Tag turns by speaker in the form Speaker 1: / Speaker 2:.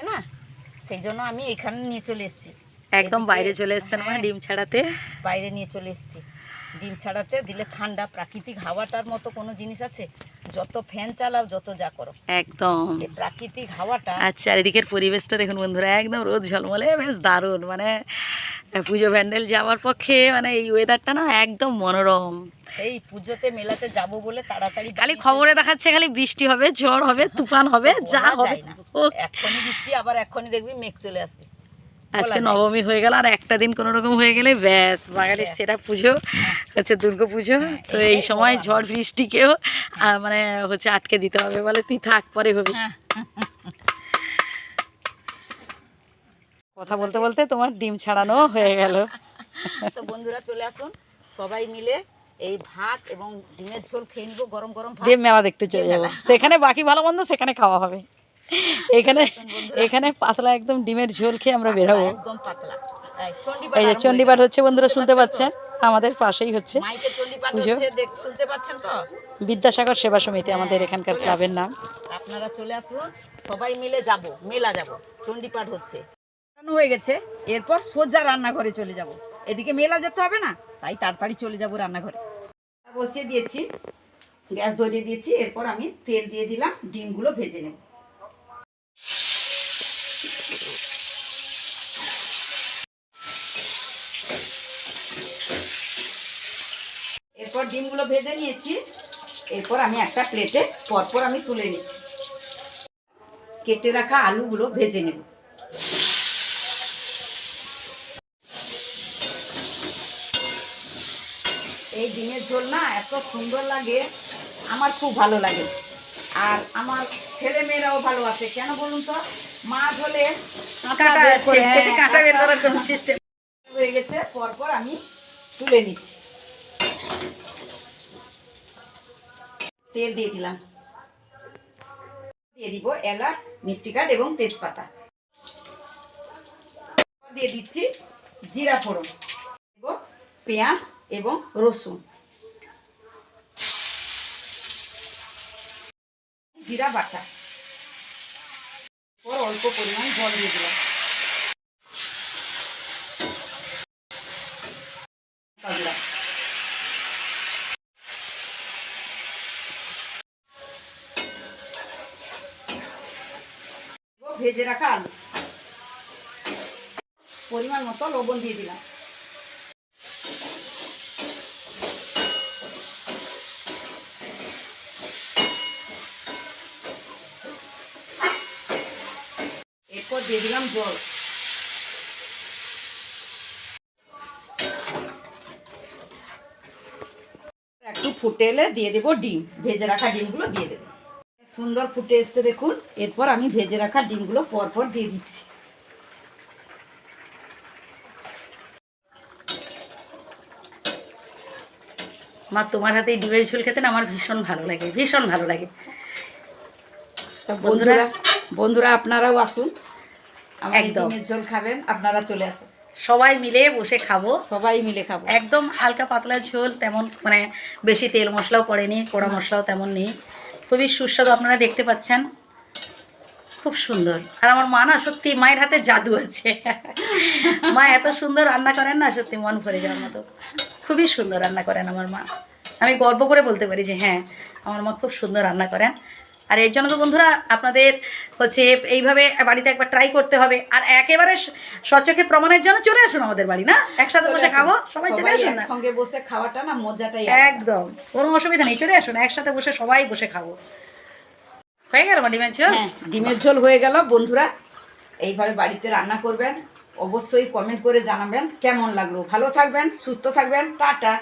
Speaker 1: না, সেই জন্য আমি এখানে নিয়ে চলে এসেছি।
Speaker 2: একদম বাইরে চলে এসছেন মানে ডিম ছাড়াতে।
Speaker 1: বাইরে নিয়ে চলে এসেছি ডিম ছাড়াতে। দিলে ঠান্ডা প্রাকৃতিক হাওয়াটার মতো কোনো জিনিস আছে? যত ফ্যান চালাও, যত যা করো,
Speaker 2: একদম
Speaker 1: এই প্রাকৃতিক হাওয়াটা।
Speaker 2: আচ্ছা, এদিকের পরিবেশটা দেখুন বন্ধুরা, একদম রোদ ঝলমলে, বেশ দারুণ। মানে পুজো প্যান্ডেল যাওয়ার পক্ষে মানে এই ওয়েদারটা না একদম মনোরম।
Speaker 1: এই পুজোতে মেলাতে যাব বলে তাড়াতাড়ি
Speaker 2: খালি খবরে দেখাচ্ছে খালি বৃষ্টি হবে, ঝড় হবে, তুফান হবে, যা হবে
Speaker 1: না। এক্ষুনি বৃষ্টি, আবার এক্ষুনি দেখবি মেঘ চলে আসবে।
Speaker 2: আজকে নবমী হয়ে গেল, আর একটা দিন কোনো রকম হয়ে গেলে ব্যাস বাঙালির সেরা পুজো হচ্ছে দুর্গা পুজো। তো এই সময় ঝড় বৃষ্টিকেও মানে হচ্ছে আটকে দিতে হবে, বলে তুই থাক, পরে হবি। কথা বলতে বলতে তোমার ডিম ছাড়ানো হয়ে গেল।
Speaker 1: তো বন্ধুরা চলে আসুন, সবাই মিলে এই ভাত এবং ডিমের ঝোল খেয়ে নিব, গরম গরম ভাত।
Speaker 2: ডিম মেলা দেখতে চলে যাবো, সেখানে বাকি ভালো মন্দ সেখানে খাওয়া হবে। এখানে পাতলা একদম ডিমের ঝোল খেয়ে আমরা বেরোবো।
Speaker 1: একদম পাতলা।
Speaker 2: এই যে চণ্ডীপাঠ হচ্ছে বন্ধুরা, শুনতে পাচ্ছেন, আমাদের পাশেই হচ্ছে পুজো।
Speaker 1: শুনতে পাচ্ছেন তো?
Speaker 2: বিদ্যাসাগর সেবা সমিতি আমাদের এখানকার ক্লাবের নাম।
Speaker 1: আপনারা চলে আসুন, সবাই মিলে যাব, মেলা যাব। চণ্ডীপাঠ হচ্ছে, হয়ে গেছে। এরপর সোজা রান্নাঘরে চলে যাব। এদিকে মেলা যেতে হবে না, তাই তাড়াতাড়ি চলে যাব রান্নাঘরে। বসিয়ে দিয়েছি, গ্যাস ধরিয়ে দিয়েছি। এরপর আমি তেল দিয়ে দিলাম, ডিমগুলো ভেজে নেব। এরপর ডিমগুলো ভেজে নিয়েছি। এরপর আমি একটা প্লেটে পরপর আমি তুলে নিচ্ছি। কেটে রাখা আলুগুলো ভেজে নেব। এই ডিমের ঝোল না এত সুন্দর লাগে, আমার খুব ভালো লাগে। আর আমার ছেলে মেয়েরাও ভালোবাসে। কেন বলুন তো? মাছ হলে কাঁটা বের করার কোনো সিস্টেম হয়ে গেছে। পরপর আমি তুলে নিচ্ছি। তেল দিয়ে দিলাম, দিয়ে দিব এলাচ, মিষ্টি কাঠ এবং তেজপাতা। দিয়ে দিচ্ছি জিরা ফোড়ন, দেব পেঁয়াজ এবং রসুন, জিরা বাটা। পর অল্প পরিমাণ জল দিয়ে দিলাম। ভেজে রাখা আলু, পরিমাণ মতো লবণ দিয়ে দিলাম। এরপর দিয়ে দিলাম জল। একটু ফুটে এলে দিয়ে দেবো ডিম, ভেজে রাখা ডিমগুলো দিয়ে দেবো। সুন্দর ফুটে এসছে দেখুন। এরপর আমি ভেজে রাখা ডিমগুলো পরপর দিয়ে দিচ্ছি।
Speaker 2: মা, তোমার হাতে ডিমের ঝোল খেতে না আমার ভীষণ ভালো লাগে, ভীষণ ভালো লাগে।
Speaker 1: তো বন্ধুরা আপনারাও আসুন, আমার ডিমের ঝোল খাবেন, আপনারা চলে আসুন।
Speaker 2: সবাই মিলে বসে খাবো,
Speaker 1: সবাই মিলে খাবো।
Speaker 2: একদম হালকা পাতলা ঝোল, তেমন মানে বেশি তেল মশলাও পড়েনি, পোড়া মশলাও তেমন নেই। খুবই সুস্বাদু, আপনারা দেখতে পাচ্ছেন, খুব সুন্দর। আর আমার মা না সত্যি, মায়ের হাতে জাদু আছে। মা এত সুন্দর রান্না করেন না, সত্যি মন ভরে যাওয়ার মতো। খুবই সুন্দর রান্না করেন আমার মা। আমি গর্ব করে বলতে পারি যে হ্যাঁ, আমার মা খুব সুন্দর রান্না করেন। আর এর জন্য তো বন্ধুরা আপনাদের হচ্ছে এইভাবে বাড়িতে একবার ট্রাই করতে হবে। আর একেবারে সচক্ষে প্রমাণের জন্য চলে আসুন আমাদের বাড়ি, না একসাথে বসে খাবো, সবাই চলে আসুন না,
Speaker 1: একসঙ্গে বসে খাওয়াটা না মজাটাই
Speaker 2: একদম কোনো অসুবিধা নেই। চলে আসুন, একসাথে বসে সবাই বসে খাবো। হয়ে গেল ডিমের ঝোল?
Speaker 1: হ্যাঁ, ডিমের ঝোল হয়ে গেল। বন্ধুরা এইভাবে বাড়িতে রান্না করবেন, অবশ্যই কমেন্ট করে জানাবেন কেমন লাগলো। ভালো থাকবেন, সুস্থ থাকবেন, টাটা।